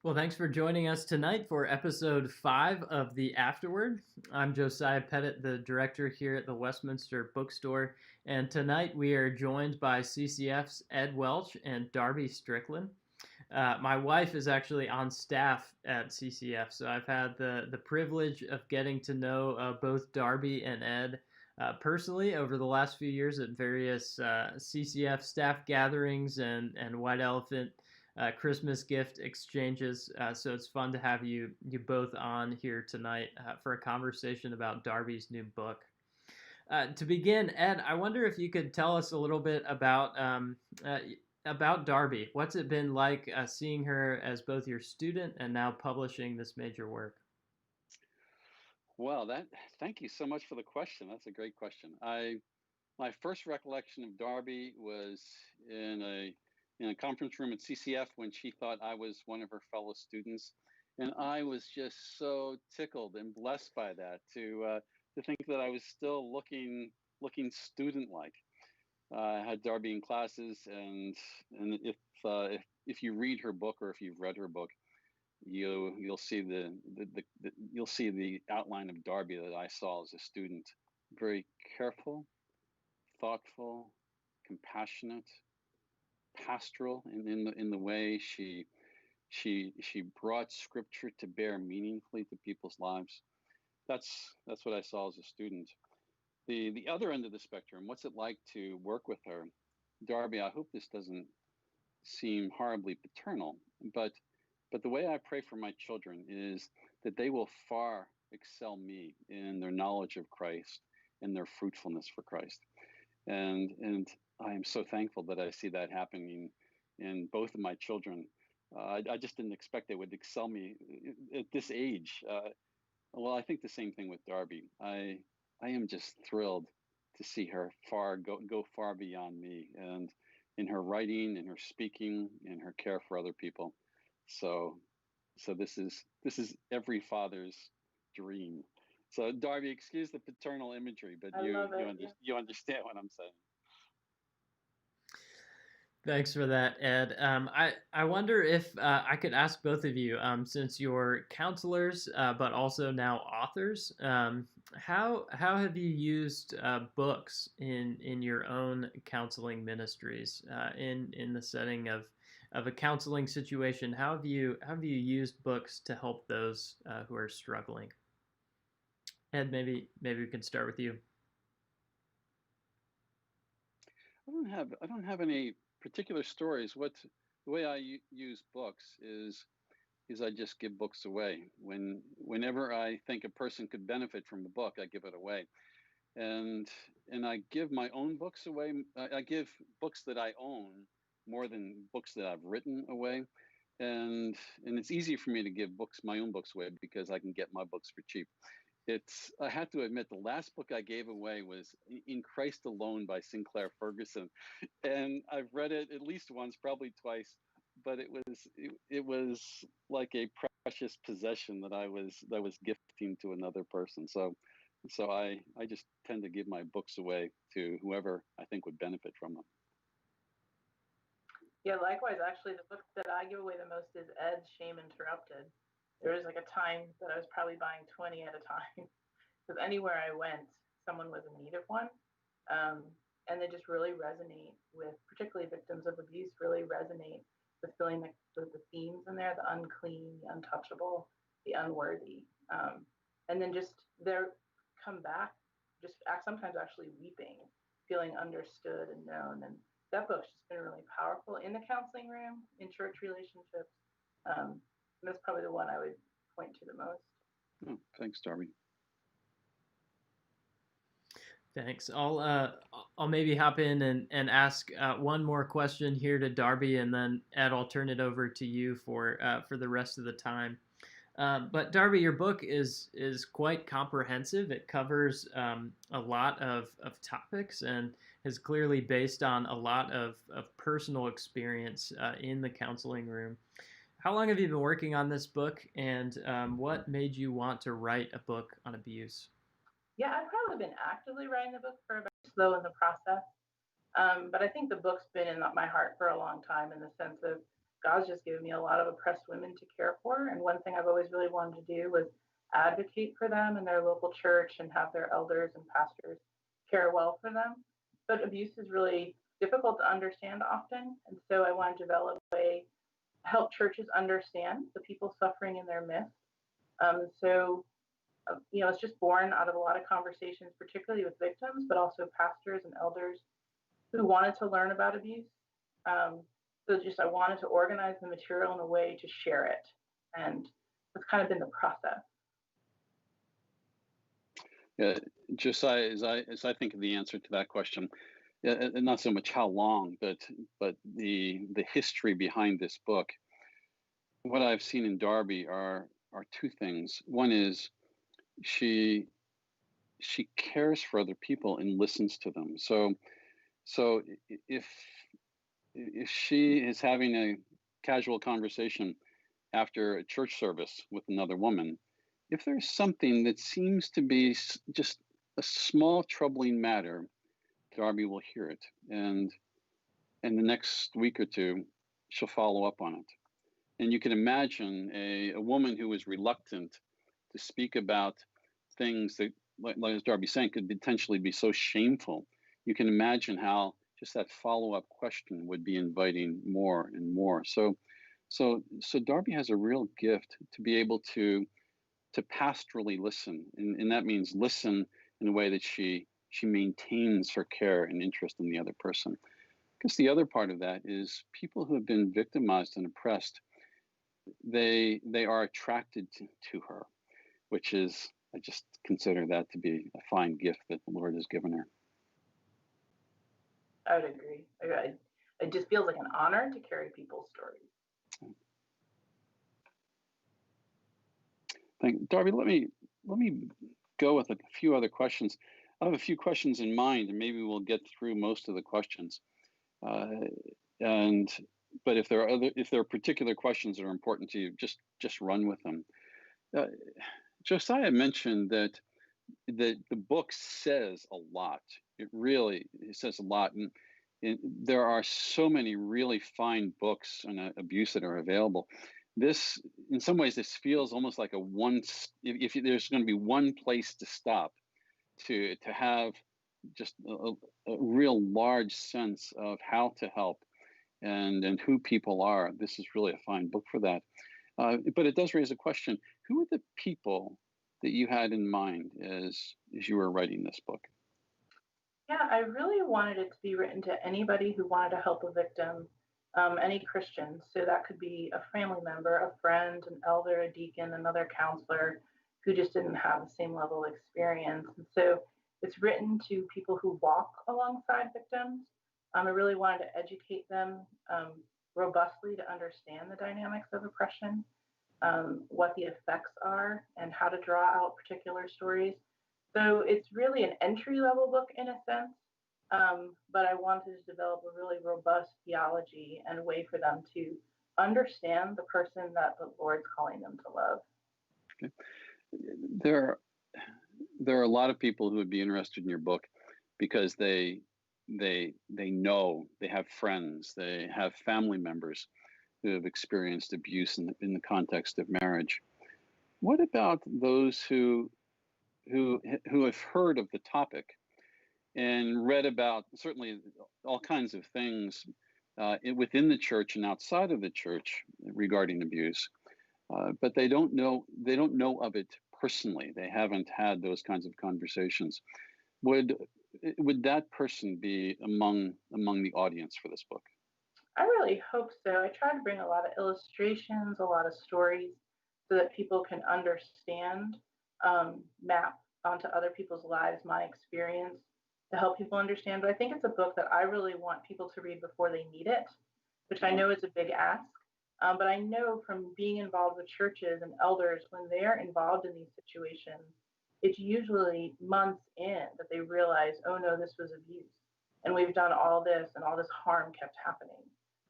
Well, thanks for joining us tonight for episode 5 of the Afterword. I'm Josiah Pettit, the director here at the Westminster Bookstore, and tonight we are joined by CCF's Ed Welch and Darby Strickland. My wife is actually on staff at CCF, so I've had the privilege of getting to know both Darby and Ed personally over the last few years at various CCF staff gatherings and White Elephant Christmas gift exchanges. So it's fun to have you both on here tonight for a conversation about Darby's new book. To begin, Ed, I wonder if you could tell us a little bit about Darby. What's it been like seeing her as both your student and now publishing this major work? Well, thank you so much for the question. That's a great question. My first recollection of Darby was in a conference room at CCF when she thought I was one of her fellow students, and I was just so tickled and blessed by that to think that I was still looking student-like. I had Darby in classes, and if you read her book or if you've read her book, you'll see you'll see the outline of Darby that I saw as a student. Very careful, thoughtful, compassionate, pastoral in the way she brought scripture to bear meaningfully to people's lives. That's what I saw as a student. The other end of the spectrum, what's it like to work with her? Darby, I hope this doesn't seem horribly paternal, but the way I pray for my children is that they will far excel me in their knowledge of Christ and their fruitfulness for Christ. And I am so thankful that I see that happening in both of my children. I just didn't expect they would excel me at this age. Well, I think the same thing with Darby. I am just thrilled to see her go far beyond me, and in her writing, in her speaking, in her care for other people. So this is every father's dream. So Darby, excuse the paternal imagery, but I love it. you understand what I'm saying. Thanks for that, Ed. I wonder if I could ask both of you, since you're counselors, but also now authors, how have you used books in your own counseling ministries in the setting of a counseling situation? How have you used books to help those who are struggling? Ed, maybe we can start with you. I don't have any particular stories. The way I use books is I just give books away. Whenever I think a person could benefit from a book, I give it away. And and I give my own books away. I give books that I own more than books that I've written away. And it's easy for me to give my own books away because I can get my books for cheap. I have to admit, the last book I gave away was In Christ Alone by Sinclair Ferguson. And I've read it at least once, probably twice, but it was like a precious possession that I was gifting to another person. So I just tend to give my books away to whoever I think would benefit from them. Yeah, likewise, actually, the book that I give away the most is Ed's Shame Interrupted. There was like a time that I was probably buying 20 at a time because anywhere I went, someone was in need of one. Um, and they just really resonate with, particularly victims of abuse, really resonate with feeling like the themes in there, the unclean, the untouchable, the unworthy. And then just they're come back, just sometimes actually weeping, feeling understood and known. And that book's just been really powerful in the counseling room, in church relationships. That's probably the one I would point to the most. Oh, thanks, Darby. Thanks. I'll maybe hop in and ask one more question here to Darby, and then Ed, I'll turn it over to you for the rest of the time. But Darby, your book is quite comprehensive. It covers a lot of topics and is clearly based on a lot of personal experience in the counseling room. How long have you been working on this book, and what made you want to write a book on abuse? Yeah, I've probably been actively writing the book for about slow in the process. But I think the book's been in my heart for a long time in the sense of God's just given me a lot of oppressed women to care for. And one thing I've always really wanted to do was advocate for them in their local church and have their elders and pastors care well for them. But abuse is really difficult to understand often. And so I want to develop a way to help churches understand the people suffering in their midst. It's just born out of a lot of conversations, particularly with victims, but also pastors and elders who wanted to learn about abuse. I wanted to organize the material in a way to share it. And that's kind of been the process. Yeah, Josiah, as I think of the answer to that question, and not so much how long, but the history behind this book. What I've seen in Darby are two things. One is she cares for other people and listens to them. So if she is having a casual conversation after a church service with another woman, if there's something that seems to be just a small troubling matter, Darby will hear it, and the next week or two, she'll follow up on it. And you can imagine a woman who is reluctant to speak about things that, like as Darby's saying, could potentially be so shameful. You can imagine how just that follow-up question would be inviting more and more. So Darby has a real gift to be able to pastorally listen, and that means listen in a way that she maintains her care and interest in the other person. Because the other part of that is people who have been victimized and oppressed, they are attracted to her, which is, I just consider that to be a fine gift that the Lord has given her. I would agree. It just feels like an honor to carry people's stories. Darby, let me go with a few other questions. I have a few questions in mind, and maybe we'll get through most of the questions. But if there are particular questions that are important to you, just run with them. Josiah mentioned that the book says a lot. It says a lot, and there are so many really fine books on abuse that are available. This, in some ways, this feels almost like if there's going to be one place to stop, to have just a real large sense of how to help and who people are. This is really a fine book for that. But it does raise a question: who are the people that you had in mind as you were writing this book? Yeah, I really wanted it to be written to anybody who wanted to help a victim, any Christian. So that could be a family member, a friend, an elder, a deacon, another counselor who just didn't have the same level of experience. And so it's written to people who walk alongside victims. I really wanted to educate them robustly to understand the dynamics of oppression, what the effects are, and how to draw out particular stories. So it's really an entry-level book in a sense, but I wanted to develop a really robust theology and a way for them to understand the person that the Lord's calling them to love. Okay. There are a lot of people who would be interested in your book because they know, they have friends, they have family members who have experienced abuse in the context of marriage. What about those who have heard of the topic and read about certainly all kinds of things within the church and outside of the church regarding abuse, but they don't know of it personally? They haven't had those kinds of conversations. Would that person be among the audience for this book? I really hope so. I try to bring a lot of illustrations, a lot of stories, so that people can understand, map onto other people's lives my experience to help people understand. But I think it's a book that I really want people to read before they need it, which I know is a big ask. But I know from being involved with churches and elders, when they're involved in these situations, it's usually months in that they realize, oh no, this was abuse. And we've done all this and all this harm kept happening.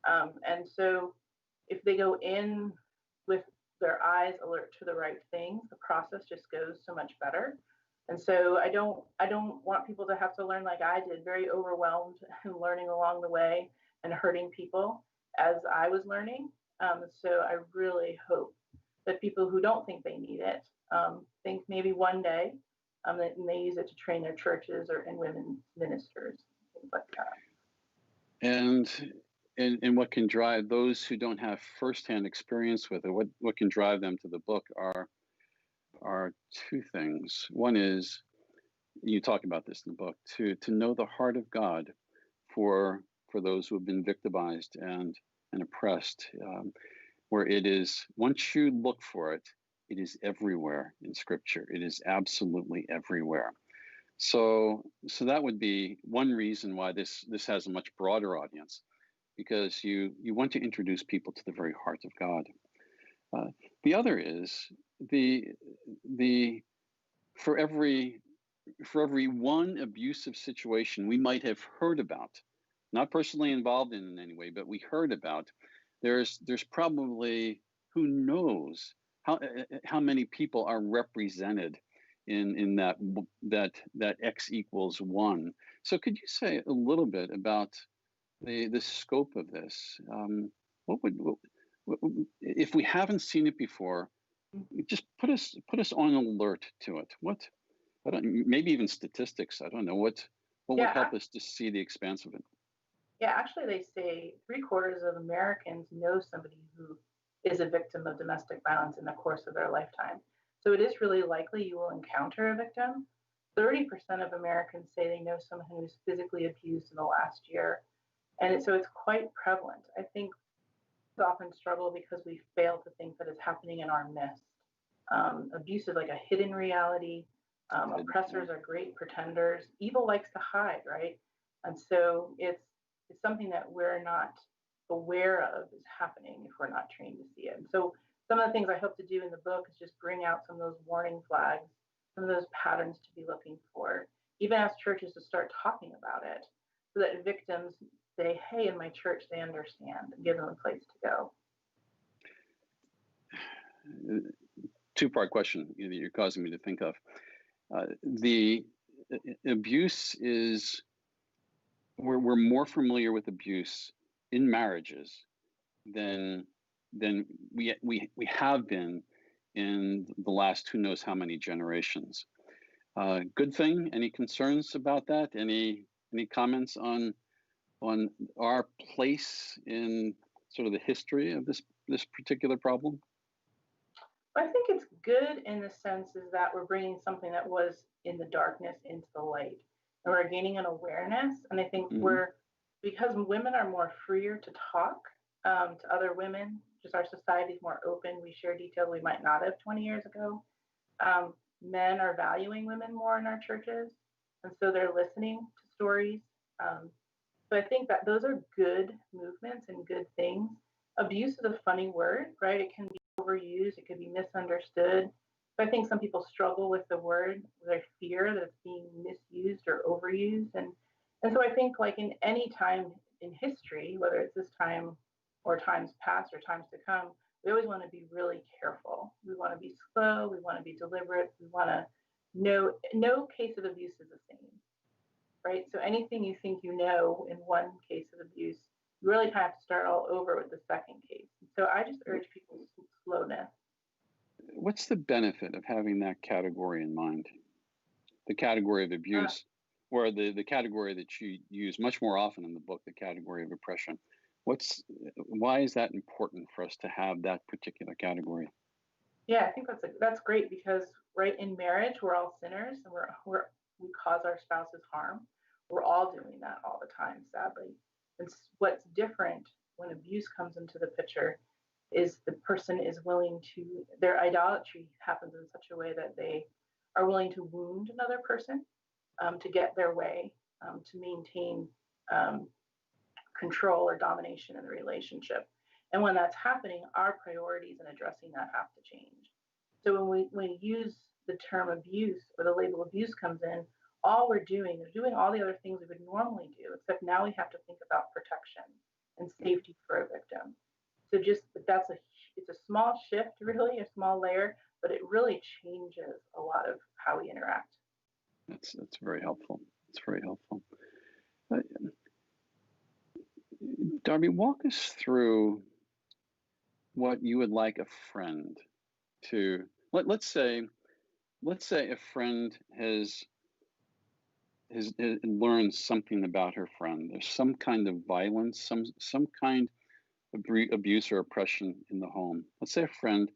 And so if they go in with their eyes alert to the right things, the process just goes so much better. And so I don't want people to have to learn like I did, very overwhelmed and learning along the way and hurting people as I was learning. So I really hope that people who don't think they need it think maybe one day that they use it to train their churches or in women ministers, things like that. And what can drive those who don't have firsthand experience with it? What can drive them to the book are two things. One is, you talk about this in the book, to know the heart of God for those who have been victimized and oppressed, where it is, once you look for it, it is everywhere in Scripture. It is absolutely everywhere. So that would be one reason why this has a much broader audience, because you want to introduce people to the very heart of God. The other is for every one abusive situation we might have heard about, not personally involved in any way, but we heard about, there's probably, who knows how many people are represented in that X equals 1. So could you say a little bit about the scope of this? If we haven't seen it before, just put us on alert to it. Maybe even statistics. I don't know what would help us to see the expanse of it. Yeah, actually, they say 3/4 of Americans know somebody who is a victim of domestic violence in the course of their lifetime. So it is really likely you will encounter a victim. 30% of Americans say they know someone who was physically abused in the last year. And so it's quite prevalent. I think we often struggle because we fail to think that it's happening in our midst. Abuse is like a hidden reality. Oppressors are great pretenders. Evil likes to hide, right? And so it's something that we're not aware of is happening if we're not trained to see it. And so some of the things I hope to do in the book is just bring out some of those warning flags, some of those patterns to be looking for, even ask churches to start talking about it so that victims say, hey, in my church, they understand, and give them a place to go. Two-part question that you're causing me to think of. The abuse is, we're more familiar with abuse in marriages than we have been in the last who knows how many generations. Good thing? Any concerns about that? Any comments on our place in sort of the history of this particular problem? I think it's good in the sense is that we're bringing something that was in the darkness into the light, and we're gaining an awareness. And I think because women are more freer to talk to other women, just our society is more open. We share details we might not have 20 years ago. Men are valuing women more in our churches, and so they're listening to stories. So I think that those are good movements and good things. Abuse is a funny word, right? It can be overused, it could be misunderstood. So I think some people struggle with the word, they fear that it's being misused or overused. And so I think like in any time in history, whether it's this time or times past or times to come, we always want to be really careful. We want to be slow, we want to be deliberate, we want to know no case of abuse is the same, right? So anything you think you know in one case of abuse, you really kind of have to start all over with the second case. So I just urge people's slowness. What's the benefit of having that category in mind? The category of abuse, or the category that you use much more often in the book, the category of oppression. Why is that important for us to have that particular category? Yeah, I think that's great because right in marriage we're all sinners and we cause our spouses harm. We're all doing that all the time, sadly. And what's different when abuse comes into the picture is the person is willing to, their idolatry happens in such a way that they are willing to wound another person to get their way, to maintain control or domination in the relationship. And when that's happening, our priorities in addressing that have to change. So when we use the term abuse or the label abuse comes in, all we're doing is doing all the other things we would normally do, except now we have to think about protection and safety for a victim. So it's a small shift, really, a small layer, but it really changes a lot of how we interact. That's very helpful. It's very helpful. Darby, walk us through what you would like a friend to, let's say a friend has learned something about her friend. There's some kind of violence, some kind of abuse or oppression in the home. Let's say a friend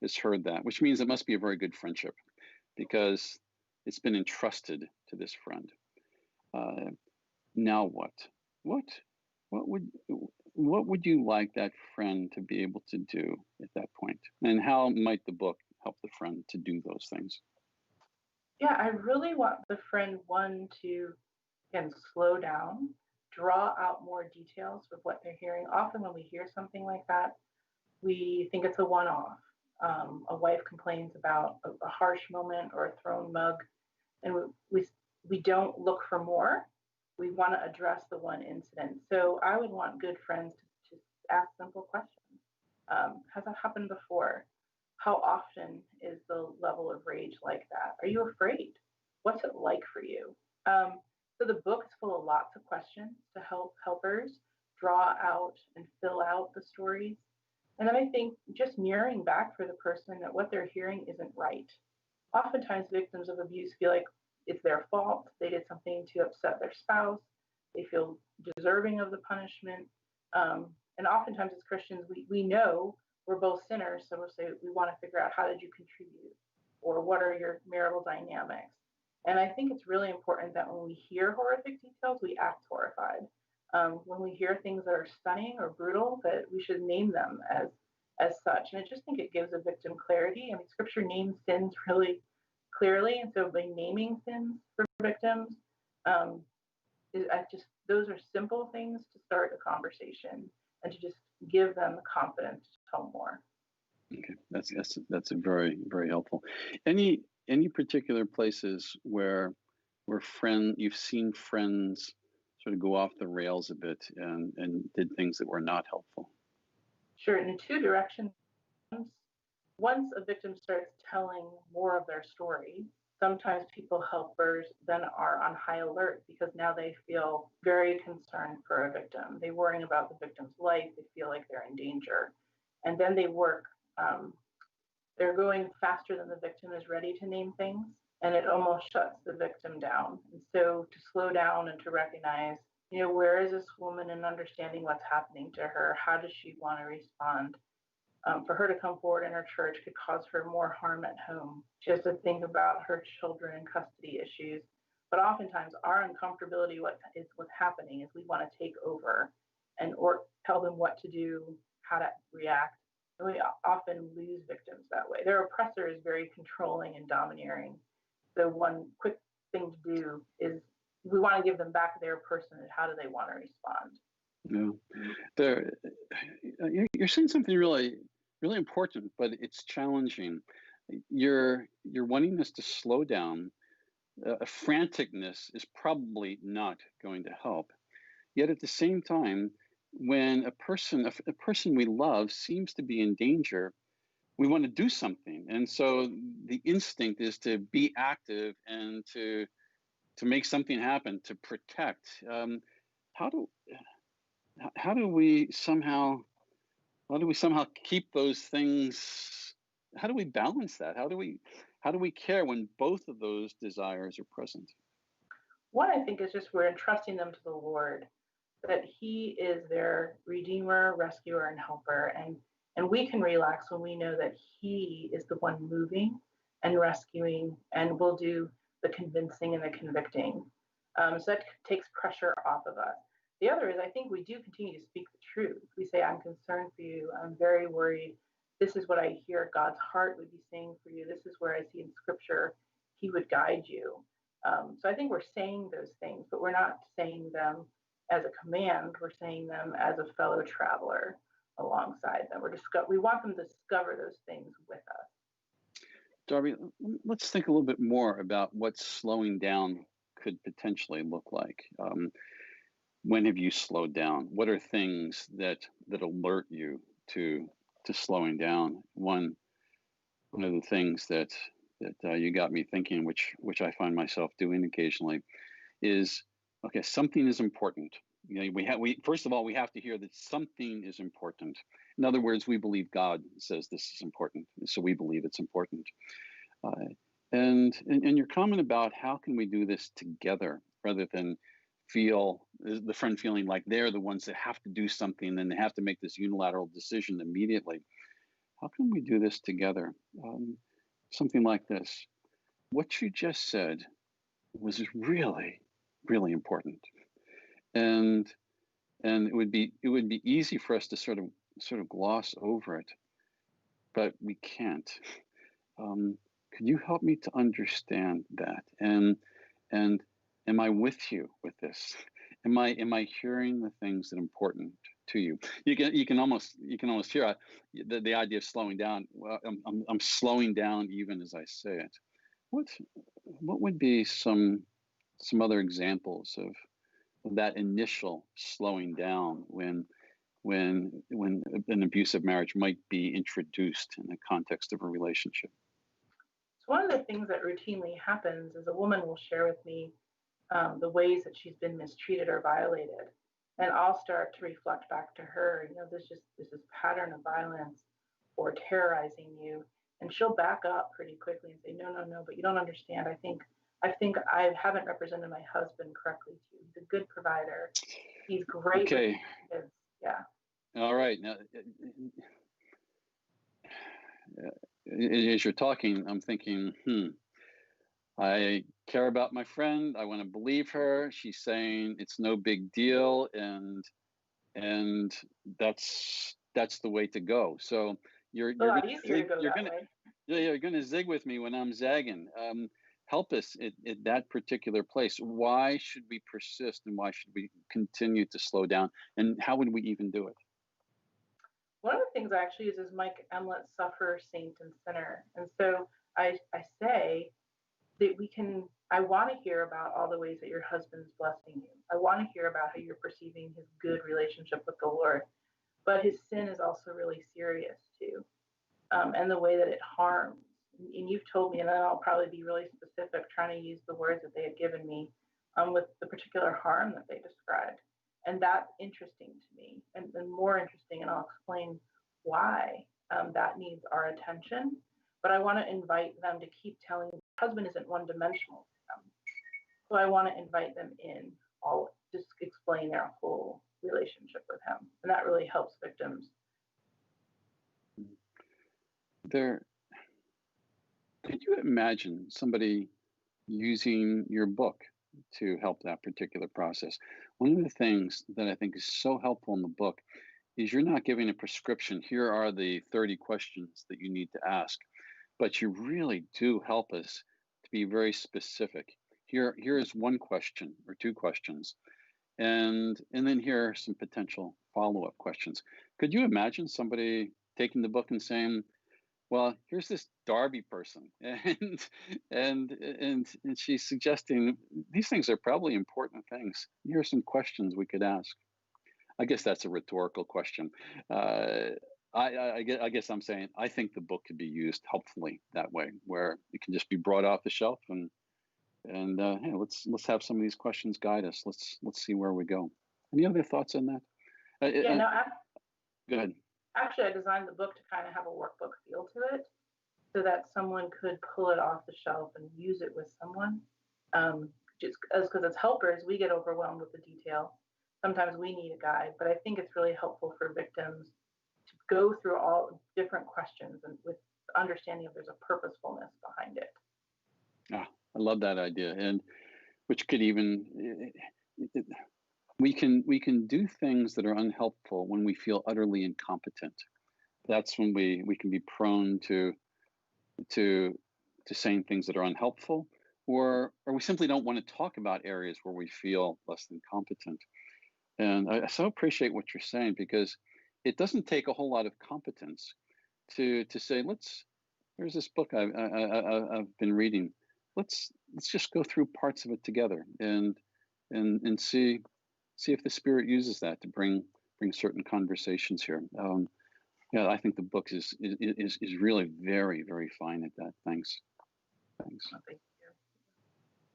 has heard that, which means it must be a very good friendship because it's been entrusted to this friend. Now what? What would you like that friend to be able to do at that point? And how might the book help the friend to do those things? Yeah, I really want the friend one to, again, slow down, draw out more details of what they're hearing. Often when we hear something like that, we think it's a one-off. A wife complains about a harsh moment or a thrown mug, and we don't look for more. We want to address the one incident. So I would want good friends to ask simple questions. Has that happened before? How often is the level of rage like that? Are you afraid? What's it like for you? So the book is full of lots of questions to help helpers draw out and fill out the stories. And then I think just mirroring back for the person that what they're hearing isn't right. Oftentimes, victims of abuse feel like it's their fault. They did something to upset their spouse. They feel deserving of the punishment. And oftentimes, as Christians, we know we're both sinners. So we'll say we want to figure out how did you contribute or what are your marital dynamics. And I think it's really important that when we hear horrific details, we act horrified. When we hear things that are stunning or brutal, that we should name them as such. And I just think it gives a victim clarity. I mean, Scripture names sins really clearly, and so by naming sins for victims, those are simple things to start a conversation and to just give them the confidence to tell more. Okay, that's a very, very helpful. Any particular places where you've seen friends sort of go off the rails a bit and did things that were not helpful? Sure, in two directions. Once a victim starts telling more of their story, sometimes helpers then are on high alert because now they feel very concerned for a victim. They're worrying about the victim's life. They feel like they're in danger. And then they work, they're going faster than the victim is ready to name things, and it almost shuts the victim down. And so to slow down and to recognize, where is this woman in understanding what's happening to her? How does she want to respond? For her to come forward in her church could cause her more harm at home. She has to think about her children and custody issues. But oftentimes our uncomfortability what's happening is we want to take over or tell them what to do, how to react. And we often lose victims that way. Their oppressor is very controlling and domineering. So one quick thing to do is we want to give them back their person and how do they want to respond. Yeah, you're saying something really, really important, but it's challenging. You're wanting us to slow down. A franticness is probably not going to help. Yet at the same time, when a person we love seems to be in danger, we want to do something, and so the instinct is to be active and to make something happen, to protect. How do we somehow keep those things? How do we balance that? How do we care when both of those desires are present? One, I think, is just we're entrusting them to the Lord, that He is their Redeemer, Rescuer, and Helper, and we can relax when we know that He is the one moving and rescuing, and will do the convincing and the convicting. So that takes pressure off of us. The other is I think we do continue to speak the truth. We say, I'm concerned for you. I'm very worried. This is what I hear God's heart would be saying for you. This is where I see in Scripture He would guide you. So I think we're saying those things, but we're not saying them as a command. We're saying them as a fellow traveler alongside them. We want them to discover those things with us. Darby, let's think a little bit more about what slowing down could potentially look like. When have you slowed down? What are things that alert you to slowing down? One of the things that you got me thinking, which I find myself doing occasionally, is something is important. We first of all we have to hear that something is important. In other words, we believe God says this is important, so we believe it's important. And your comment about how can we do this together rather than feel the friend feeling like they're the ones that have to do something and they have to make this unilateral decision immediately. How can we do this together? Something like this. What you just said was really, really important, and it would be easy for us to sort of gloss over it, but we can't. Could you help me to understand that? And am I with you with this? Am I hearing the things that are important to you? You can almost hear the idea of slowing down. Well, I'm slowing down even as I say it. What would be some other examples of that initial slowing down when an abusive marriage might be introduced in the context of a relationship? So one of the things that routinely happens is a woman will share with me the ways that she's been mistreated or violated, and I'll start to reflect back to her, this is pattern of violence or terrorizing you, and she'll back up pretty quickly and say, no, but you don't understand. I think I haven't represented my husband correctly to you. He's a good provider. He's great. Okay. With kids. Yeah. All right. Now, as you're talking, I'm thinking, I care about my friend. I want to believe her. She's saying it's no big deal, and that's the way to go. So you're going to zig with me when I'm zagging. Help us at that particular place. Why should we persist, and why should we continue to slow down? And how would we even do it? One of the things I actually use is Mike Emlett's Sufferer, Saint, and Sinner. And so I say that I want to hear about all the ways that your husband's blessing you. I want to hear about how you're perceiving his good relationship with the Lord. But his sin is also really serious too. And the way that it harms. And you've told me, and then I'll probably be really specific, trying to use the words that they had given me with the particular harm that they described. And that's interesting to me, and more interesting, and I'll explain why that needs our attention. But I want to invite them to keep telling me husband isn't one-dimensional to them. So I want to invite them in, just explain their whole relationship with him. And that really helps victims. Could you imagine somebody using your book to help that particular process? One of the things that I think is so helpful in the book is you're not giving a prescription. Here are the 30 questions that you need to ask, but you really do help us to be very specific. Here is one question or two questions, and then here are some potential follow-up questions. Could you imagine somebody taking the book and saying, well, here's this Darby person, and she's suggesting these things are probably important things. Here are some questions we could ask. I guess that's a rhetorical question. I guess I'm saying I think the book could be used helpfully that way, where it can just be brought off the shelf and hey, let's have some of these questions guide us. Let's see where we go. Any other thoughts on that? Go ahead. Actually, I designed the book to kind of have a workbook feel to it, so that someone could pull it off the shelf and use it with someone. Just because as helpers, we get overwhelmed with the detail. Sometimes we need a guide, but I think it's really helpful for victims to go through all different questions and with the understanding of there's a purposefulness behind it. I love that idea, and which could even we can do things that are unhelpful when we feel utterly incompetent. That's when we can be prone to saying things that are unhelpful, or we simply don't want to talk about areas where we feel less than competent. And I so appreciate what you're saying, because it doesn't take a whole lot of competence to say, here's this book I've been reading. Let's just go through parts of it together and see if the Spirit uses that to bring certain conversations here. I think the book is really very, very fine at that. Thanks.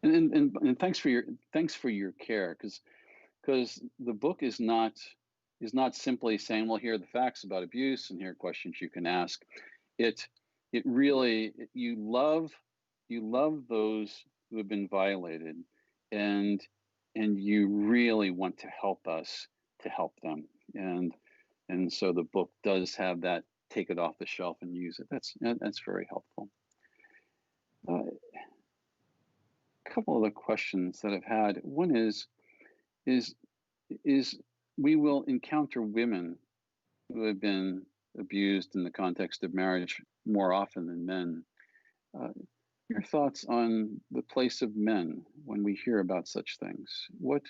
And thanks for your care, because the book is not is not simply saying, well, here are the facts about abuse and here are questions you can ask. It really, you love those who have been violated, and you really want to help us to help them. And so the book does have that, take it off the shelf and use it. That's very helpful. A couple of the questions that I've had. One is we will encounter women who have been abused in the context of marriage more often than men. Your thoughts on the place of men when we hear about such things? What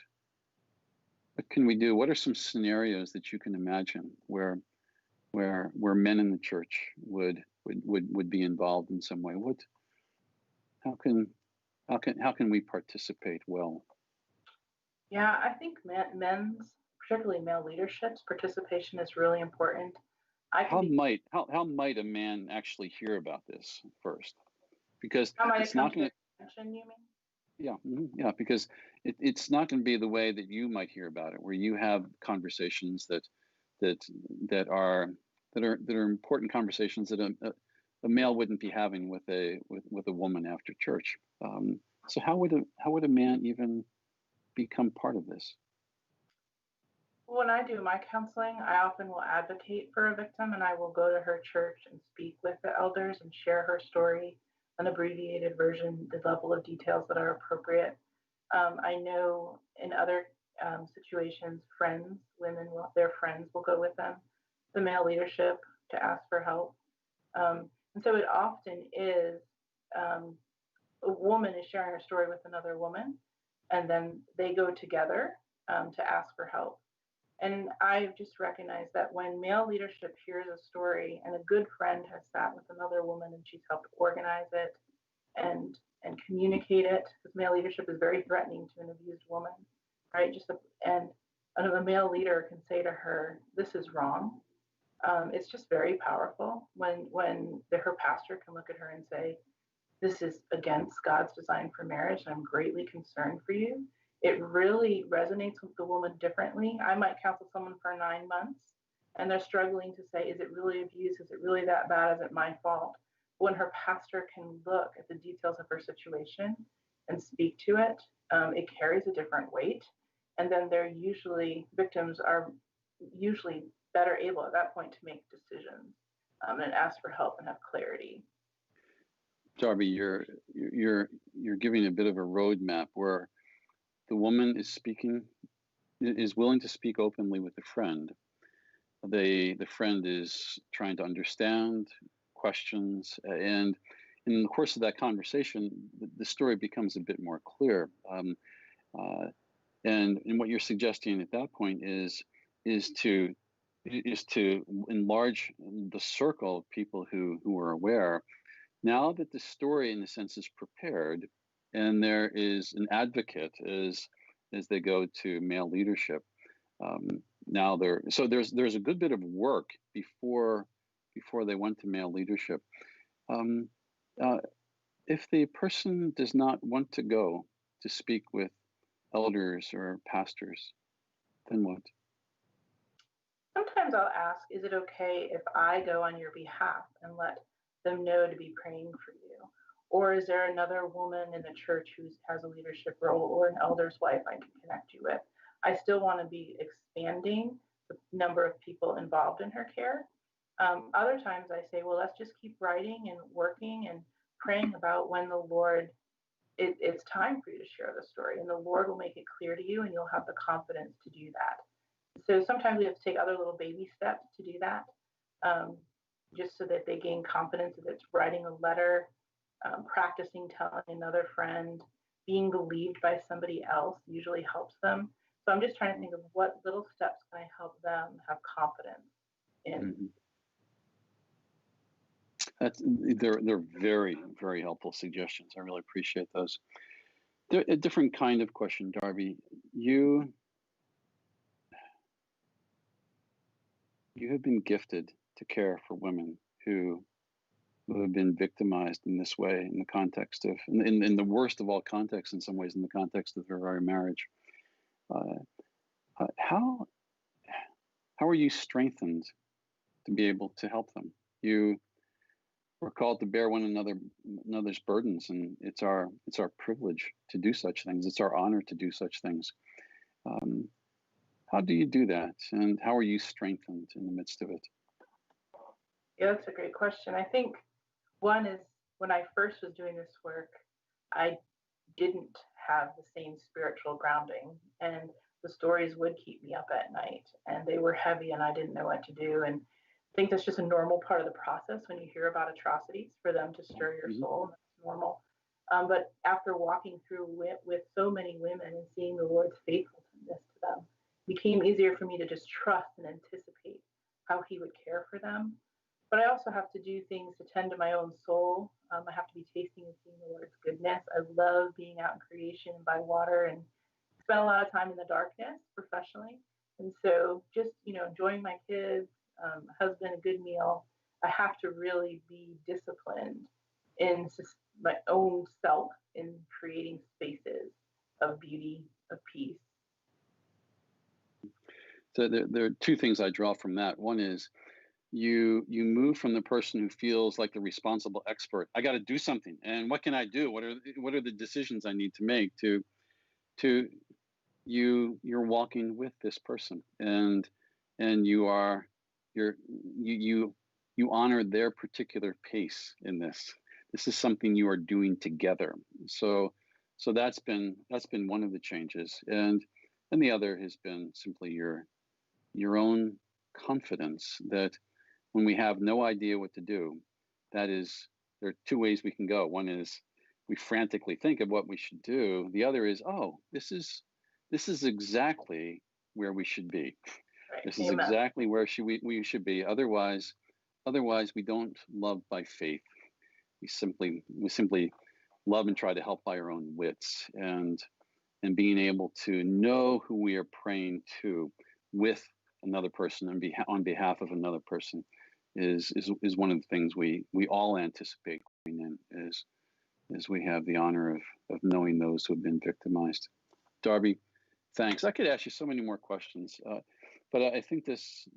can we do? What are some scenarios that you can imagine where men in the church would be involved in some way? How can we participate well? Yeah, I think men's, particularly male leadership's participation is really important. How might a man actually hear about this first? Because it's not going to attention, you mean? Yeah, because it's not going to be the way that you might hear about it, where you have conversations that are important conversations that a male wouldn't be having with a woman after church. So how would a man even become part of this? When I do my counseling, I often will advocate for a victim, and I will go to her church and speak with the elders and share her story, an abbreviated version, the level of details that are appropriate. I know in other situations, their friends will go with them, the male leadership, to ask for help. And so it often is a woman is sharing her story with another woman, and then they go together to ask for help. And I've just recognized that when male leadership hears a story and a good friend has sat with another woman and she's helped organize it and communicate it, because male leadership is very threatening to an abused woman, right? And a male leader can say to her, "This is wrong." It's just very powerful when her pastor can look at her and say, "This is against God's design for marriage, and I'm greatly concerned for you." It really resonates with the woman differently. I might counsel someone for 9 months, and they're struggling to say, is it really abuse? Is it really that bad? Is it my fault? When her pastor can look at the details of her situation and speak to it, it carries a different weight. And then victims are usually better able at that point to make decisions and ask for help and have clarity. Darby, you're giving a bit of a roadmap where the woman is willing to speak openly with a friend. The friend is trying to understand questions, and in the course of that conversation, the story becomes a bit more clear. And what you're suggesting at that point is to enlarge the circle of people who are aware. Now that the story, in a sense, is prepared, and there is an advocate as they go to male leadership. There's a good bit of work before they went to male leadership. If the person does not want to go to speak with elders or pastors, then what? Sometimes I'll ask, is it okay if I go on your behalf and let them know to be praying for you? Or is there another woman in the church who has a leadership role, or an elder's wife I can connect you with? I still want to be expanding the number of people involved in her care. Other times I say, well, let's just keep writing and working and praying about when the Lord, it's time for you to share the story, and the Lord will make it clear to you, and you'll have the confidence to do that. So sometimes we have to take other little baby steps to do that, just so that they gain confidence. If it's writing a letter, practicing telling another friend, being believed by somebody else usually helps them. So I'm just trying to think of what little steps can I help them have confidence in. They're very, very helpful suggestions. I really appreciate those. They're a different kind of question, Darby. You have been gifted to care for women who have been victimized in this way, in the context of, in the worst of all contexts, in some ways, in the context of their very marriage. how are you strengthened to be able to help them? We're called to bear one another's burdens, and it's our privilege to do such things. It's our honor to do such things. How do you do that, and how are you strengthened in the midst of it? Yeah, that's a great question. I think one is when I first was doing this work, I didn't have the same spiritual grounding, and the stories would keep me up at night, and they were heavy, and I didn't know what to do. And I think that's just a normal part of the process when you hear about atrocities for them to stir your soul. That's normal. But after walking through with so many women and seeing the Lord's faithfulness to them, it became easier for me to just trust and anticipate how He would care for them. But I also have to do things to tend to my own soul. I have to be tasting and seeing the Lord's goodness. I love being out in creation and by water, and spend a lot of time in the darkness professionally. And so just, enjoying my kids, husband, a good meal, I have to really be disciplined in my own self in creating spaces of beauty, of peace. So there are two things I draw from that. One is you move from the person who feels like the responsible expert. I got to do something, and what can I do? What are the decisions I need to make? To you're walking with this person, and you honor their particular pace in this. This is something you are doing together. So that's been one of the changes, and the other has been simply your own confidence that when we have no idea what to do, there are two ways we can go. One is we frantically think of what we should do. The other is, this is exactly where we should be. This is exactly where we should be. Otherwise we don't love by faith. We simply love and try to help by our own wits, and being able to know who we are praying to with another person and on behalf of another person is one of the things we all anticipate in as we have the honor of knowing those who have been victimized. Darby, thanks. I could ask you so many more questions, but I think this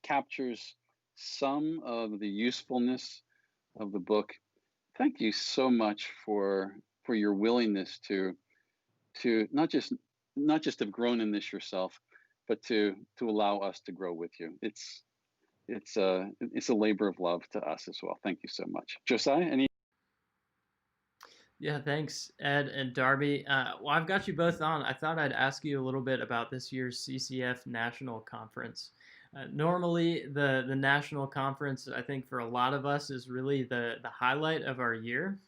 captures some of the usefulness of the book. Thank you so much for your willingness to not just have grown in this yourself, but to allow us to grow with you. It's a labor of love to us as well. Thank you so much. Josiah, any? Yeah, thanks, Ed and Darby. Well, I've got you both on. I thought I'd ask you a little bit about this year's CCF National Conference. Normally, the National Conference, I think for a lot of us, is really the highlight of our year.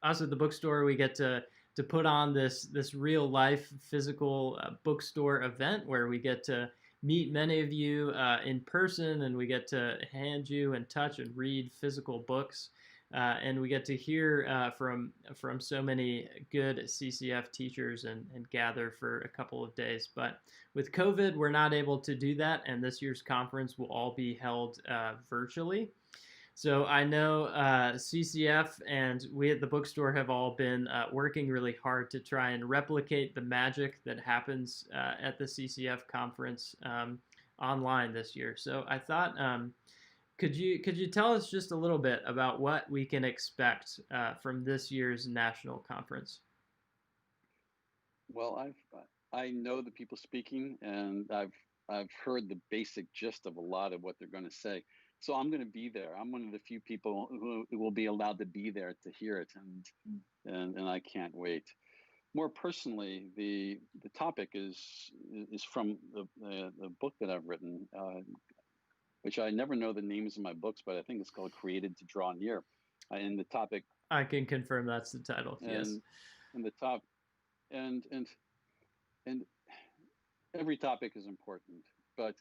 Us at the bookstore, we get to put on this real life physical bookstore event where we get to meet many of you in person, and we get to hand you and touch and read physical books. And we get to hear from so many good CCF teachers and gather for a couple of days. But with COVID, we're not able to do that, and this year's conference will all be held virtually. So I know CCF and we at the bookstore have all been working really hard to try and replicate the magic that happens at the CCF conference online this year. So I thought, could you tell us just a little bit about what we can expect from this year's national conference? Well, I know the people speaking, and I've heard the basic gist of a lot of what they're going to say. So I'm going to be there. I'm one of the few people who will be allowed to be there to hear it, and I can't wait. More personally, the topic is from the book that I've written, which I never know the names of my books, but I think it's called "Created to Draw Near." And the topic, I can confirm that's the title. Yes. And the top, and every topic is important, but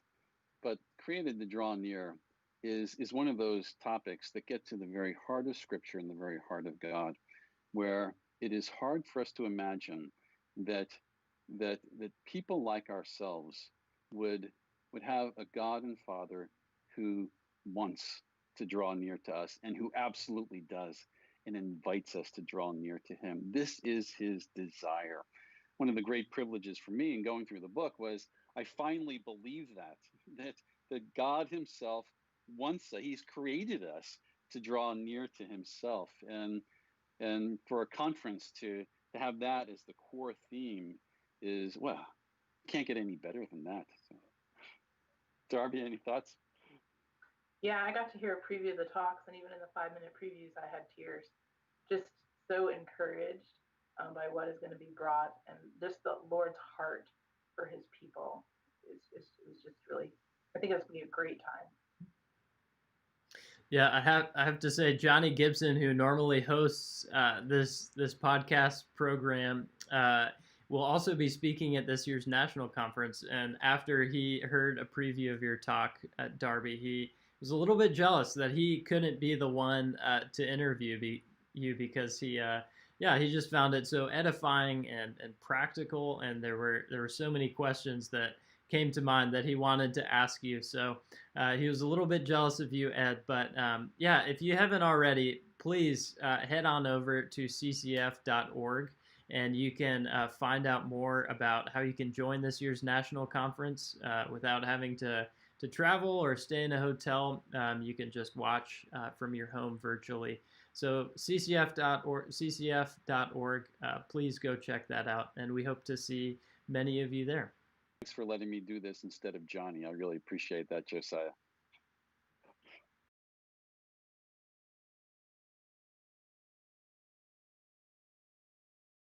"Created to Draw Near" is one of those topics that get to the very heart of Scripture and the very heart of God, where it is hard for us to imagine that people like ourselves would have a God and Father who wants to draw near to us and who absolutely does and invites us to draw near to Him. This is His desire. One of the great privileges for me in going through the book was I finally believe that God himself wants us. He's created us to draw near to himself. And for a conference to have that as the core theme is, well, can't get any better than that. So, Darby, any thoughts? Yeah, I got to hear a preview of the talks, and even in the 5-minute previews, I had tears. Just so encouraged by what is going to be brought, and just the Lord's heart for his people is just really, I think it's going to be a great time. Yeah, I have to say, Johnny Gibson, who normally hosts this podcast program, will also be speaking at this year's national conference. And after he heard a preview of your talk at Darby, he was a little bit jealous that he couldn't be the one to interview you, because he just found it so edifying and practical, and there were so many questions that came to mind that he wanted to ask you. So he was a little bit jealous of you, Ed. But if you haven't already, please head on over to ccf.org, and you can find out more about how you can join this year's national conference without having to travel or stay in a hotel. You can just watch from your home virtually. So ccf.org, please go check that out, and we hope to see many of you there. Thanks for letting me do this instead of Johnny. I really appreciate that, Josiah.